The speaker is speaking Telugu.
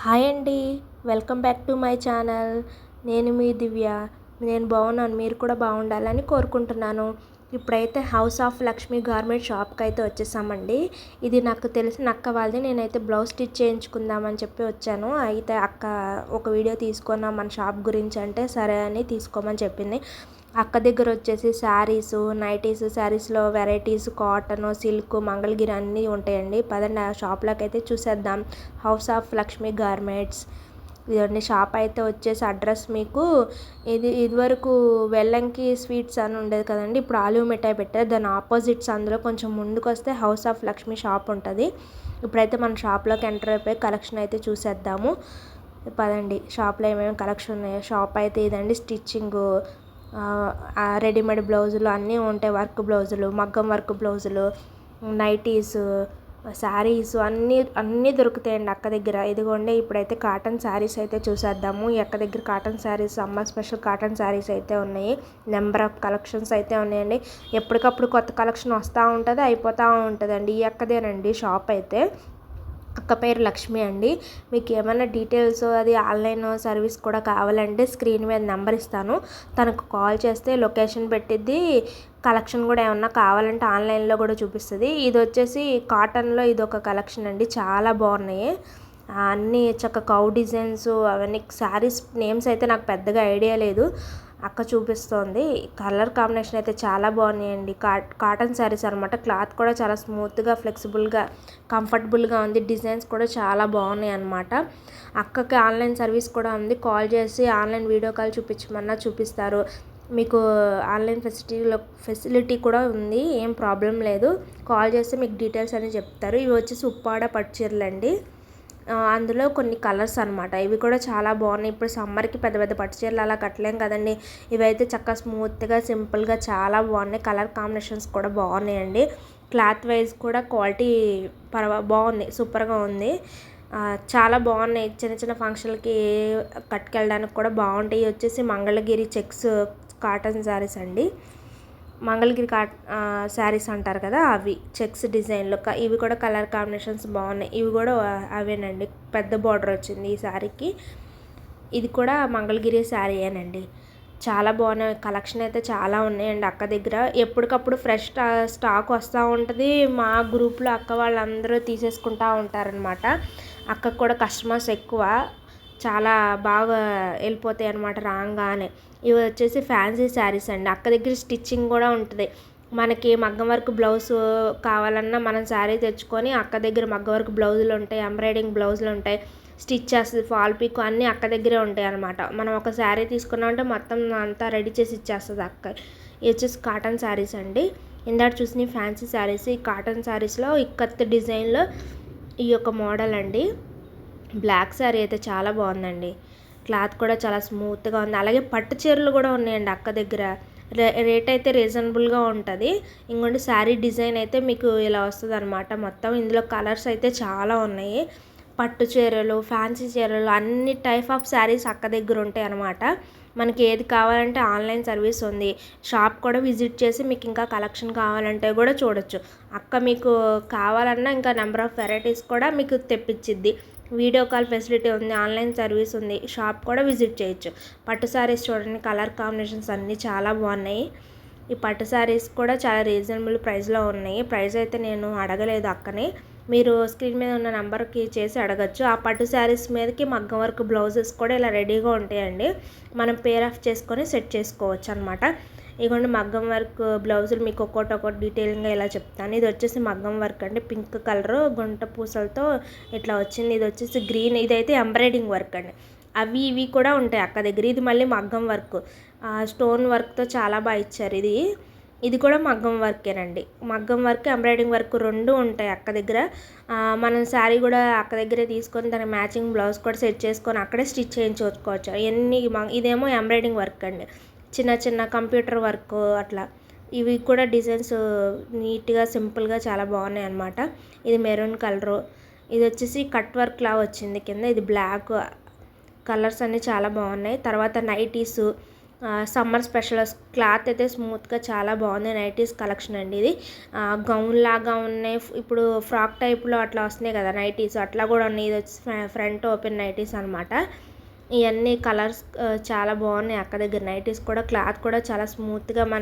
హాయ్ అండి. Welcome back to my channel. నేను మీ దివ్య. నేను బాగున్నాను, మీరు కూడా బాగుండాలని కోరుకుంటున్నాను. ఇప్పుడైతే హౌస్ ఆఫ్ లక్ష్మి గార్మెంట్ షాప్కి అయితే వచ్చేసామండి. ఇది నాకు తెలిసిన అక్క వాళ్ళది. నేనైతే బ్లౌజ్ స్టిచ్ చేయించుకుందామని చెప్పి వచ్చాను. అయితే అక్క ఒక వీడియో తీసుకున్నాం మన షాప్ గురించి అంటే సరే అని తీసుకోమని చెప్పింది. అక్క దగ్గర వచ్చేసి శారీస్, నైటీస్, శారీస్లో వెరైటీస్, కాటన్, సిల్క్, మంగళగిరి అన్నీ ఉంటాయండి. పదండి ఆ షాప్లోకి అయితే చూసేద్దాం. హౌస్ ఆఫ్ లక్ష్మి గార్మెంట్స్ ఇదండి షాప్ అయితే వచ్చేసి అడ్రస్ మీకు ఇదివరకు వెల్లంకి స్వీట్స్ అని ఉండేది కదండి, ఇప్పుడు ఆలివ్ మిఠాయి పెట్టారు. దాని ఆపోజిట్స్ అందులో కొంచెం ముందుకు వస్తే హౌస్ ఆఫ్ లక్ష్మి షాప్ ఉంటుంది. ఇప్పుడైతే మన షాప్లోకి ఎంటర్ అయిపోయి కలెక్షన్ అయితే చూసేద్దాము. పదండి షాప్లో ఏమేమి కలెక్షన్ ఉన్నాయో. షాప్ అయితే ఇదండి. స్టిచ్చింగ్, రెడీమేడ్ బ్లౌజులు అన్నీ ఉంటాయి. వర్క్ బ్లౌజులు, మగ్గం వర్క్ బ్లౌజులు, నైటీస్, శారీస్ అన్నీ దొరుకుతాయండి అక్క దగ్గర. ఇదిగోండి ఇప్పుడైతే కాటన్ శారీస్ అయితే చూసేద్దాము. ఈ అక్క దగ్గర cotton saris, summer special cotton saris అయితే ఉన్నాయి. నెంబర్ ఆఫ్ కలెక్షన్స్ అయితే ఉన్నాయండి. ఎప్పటికప్పుడు కొత్త కలెక్షన్ వస్తూ ఉంటుంది, అయిపోతూ ఉంటుందండి. ఈ అక్కదేనండి షాప్ అయితే. అక్క పేరు లక్ష్మి అండి. మీకు ఏమైనా డీటెయిల్స్ అది ఆన్లైన్ సర్వీస్ కూడా కావాలంటే స్క్రీన్ మీద నెంబర్ ఇస్తాను, తనకు కాల్ చేస్తే లొకేషన్ పెట్టిద్ది. కలెక్షన్ కూడా ఏమన్నా కావాలంటే ఆన్లైన్లో కూడా చూపిస్తుంది. ఇది వచ్చేసి కాటన్లో ఇది ఒక కలెక్షన్ అండి, చాలా బాగున్నాయి. అన్నీ చక్క కౌ డిజైన్స్ అవన్నీ. శారీస్ నేమ్స్ అయితే నాకు పెద్దగా ఐడియా లేదు, అక్క చూపిస్తోంది. కలర్ కాంబినేషన్ అయితే చాలా బాగున్నాయండి. కాటన్ శారీస్ అనమాట. క్లాత్ కూడా చాలా స్మూత్గా, ఫ్లెక్సిబుల్గా, కంఫర్టబుల్గా ఉంది. డిజైన్స్ కూడా చాలా బాగున్నాయి అనమాట. అక్కకి ఆన్లైన్ సర్వీస్ కూడా ఉంది. కాల్ చేసి ఆన్లైన్ వీడియో కాల్ చూపించమన్నా చూపిస్తారు. మీకు ఆన్లైన్ ఫెసిలిటీ కూడా ఉంది, ఏం ప్రాబ్లం లేదు. కాల్ చేస్తే మీకు డీటెయిల్స్ అని చెప్తారు. ఇవి వచ్చేసి ఉప్పాడ పట్టు చీరలండి. అందులో కొన్ని కలర్స్ అనమాట. ఇవి కూడా చాలా బాగున్నాయి. ఇప్పుడు సమ్మర్కి పెద్ద పెద్ద పట్టు చీరలు అలా కట్టలేం కదండి. ఇవైతే చక్కగా స్మూత్గా, సింపుల్గా చాలా బాగున్నాయి. కలర్ కాంబినేషన్స్ కూడా బాగున్నాయండి. క్లాత్ వైజ్ కూడా క్వాలిటీ బాగుంది, సూపర్గా ఉంది. చాలా బాగున్నాయి. చిన్న చిన్న ఫంక్షన్లకి కట్టుకెళ్ళడానికి కూడా బాగుంటాయి. వచ్చేసి మంగళగిరి చెక్స్ కాటన్ శారీస్ అండి. మంగళగిరి శారీస్ అంటారు కదా, అవి చెక్స్ డిజైన్లో. ఇవి కూడా కలర్ కాంబినేషన్స్ బాగున్నాయి. ఇవి కూడా అవేనండి. పెద్ద బార్డర్ వచ్చింది ఈ శారీకి. ఇది కూడా మంగళగిరి శారీయేనండి. చాలా బాగున్నాయి. కలెక్షన్ అయితే చాలా ఉన్నాయండి అక్క దగ్గర. ఎప్పటికప్పుడు ఫ్రెష్ స్టాక్ వస్తూ ఉంటుంది. మా గ్రూప్లో అక్క వాళ్ళందరూ తీసేసుకుంటూ ఉంటారనమాట. అక్కకు కూడా కస్టమర్స్ ఎక్కువ, చాలా బాగా వెళ్ళిపోతాయి అనమాట రాగానే. ఇవి వచ్చేసి ఫ్యాన్సీ శారీస్ అండి. అక్క దగ్గర స్టిచ్చింగ్ కూడా ఉంటుంది. మనకి మగ్గం వర్క్ బ్లౌజ్ కావాలన్నా మనం శారీ తెచ్చుకొని అక్క దగ్గర మగ్గం వర్క్ బ్లౌజులు ఉంటాయి, ఎంబ్రాయిడింగ్ బ్లౌజులు ఉంటాయి, స్టిచ్ చేస్తుంది, ఫాల్ పిక్ అన్నీ అక్క దగ్గరే ఉంటాయి అనమాట. మనం ఒక శారీ తీసుకున్నామంటే మొత్తం అంతా రెడీ చేసి ఇచ్చేస్తుంది అక్క. ఇది వచ్చేసి కాటన్ శారీస్ అండి. ఇందాక చూసిన ఫ్యాన్సీ శారీస్. ఈ కాటన్ శారీస్లో ఇక్కత్ డిజైన్లో ఈ యొక్క మోడల్ అండి. బ్లాక్ శారీ అయితే చాలా బాగుందండి. క్లాత్ కూడా చాలా స్మూత్గా ఉంది. అలాగే పట్టు చీరలు కూడా ఉన్నాయండి అక్క దగ్గర. రేట్ అయితే రీజనబుల్గా ఉంటుంది. ఇంకోటి శారీ డిజైన్ అయితే మీకు ఇలా వస్తుంది అనమాట. మొత్తం ఇందులో కలర్స్ అయితే చాలా ఉన్నాయి. పట్టు చీరలు, ఫ్యాన్సీ చీరలు, అన్ని టైప్ ఆఫ్ శారీస్ అక్క దగ్గర ఉంటాయి అనమాట. మనకి ఏది కావాలంటే ఆన్లైన్ సర్వీస్ ఉంది. షాప్ కూడా విజిట్ చేసి మీకు ఇంకా కలెక్షన్ కావాలంటే కూడా చూడొచ్చు. అక్క మీకు కావాలన్నా ఇంకా నెంబర్ ఆఫ్ వెరైటీస్ కూడా మీకు తెప్పించిద్ది. వీడియో కాల్ ఫెసిలిటీ ఉంది, ఆన్లైన్ సర్వీస్ ఉంది. షాప్ కూడా విజిట్ చేయొచ్చు. పట్టు శారీస్ చూడండి, కలర్ కాంబినేషన్స్ అన్నీ చాలా బాగున్నాయి. ఈ పట్టు శారీస్ కూడా చాలా రీజనబుల్ ప్రైస్లో ఉన్నాయి. ప్రైస్ అయితే నేను అడగలేదు అక్కని. మీరు స్క్రీన్ మీద ఉన్న నెంబర్కి చేసి అడగచ్చు. ఆ పట్టు శారీస్ మీదకి మగ్గం వర్క్ బ్లౌజెస్ కూడా ఇలా రెడీగా ఉంటాయండి. మనం పేర్ ఆఫ్ చేసుకొని సెట్ చేసుకోవచ్చు అనమాట. ఇదిగోండి మగ్గం వర్క్ బ్లౌజులు మీకు ఒక్కొక్కటి డీటెయిల్గా ఇలా చెప్తాను. ఇది వచ్చేసి మగ్గం వర్క్ అండి. పింక్ కలర్ గుంట పూసలతో ఇట్లా వచ్చింది. ఇది వచ్చేసి గ్రీన్. ఇదైతే ఎంబ్రాయిడింగ్ వర్క్ అండి. అవి ఇవి కూడా ఉంటాయి అక్క దగ్గర. ఇది మళ్ళీ మగ్గం వర్క్, స్టోన్ వర్క్తో చాలా బాగా ఇచ్చారు. ఇది కూడా మగ్గం వర్కేనండి. మగ్గం వర్క్, ఎంబ్రాయిడింగ్ వర్క్ రెండు ఉంటాయి అక్క దగ్గర. మనం శారీ కూడా అక్క దగ్గరే తీసుకొని దానికి మ్యాచింగ్ బ్లౌజ్ కూడా సెట్ చేసుకొని అక్కడే స్టిచ్ చేయించుకోవచ్చు. ఇదేమో ఎంబ్రాయిడింగ్ వర్క్ అండి. చిన్న చిన్న కంప్యూటర్ వర్క్ అట్లా. ఇవి కూడా డిజైన్స్ నీట్గా, సింపుల్గా చాలా బాగున్నాయి అన్నమాట. ఇది మెరూన్ కలరు. ఇది వచ్చేసి కట్ వర్క్లా వచ్చింది కింద. ఇది బ్లాక్. కలర్స్ అన్నీ చాలా బాగున్నాయి. తర్వాత నైటీస్, సమ్మర్ స్పెషల్ క్లాత్ అయితే స్మూత్గా చాలా బాగుంది. నైటీస్ కలెక్షన్ అండి ఇది. గౌన్ లాగా ఉన్నాయి, ఇప్పుడు ఫ్రాక్ టైప్లో అట్లా వస్తున్నాయి కదా నైటీస్, అట్లా కూడా ఉన్నాయి. ఇది వచ్చి ఫ్రంట్ ఓపెన్ నైటీస్ అనమాట. ఇవన్నీ కలర్స్ చాలా బాగున్నాయి అక్క దగ్గర. నైటీస్ కూడా క్లాత్ కూడా చాలా స్మూత్గా మన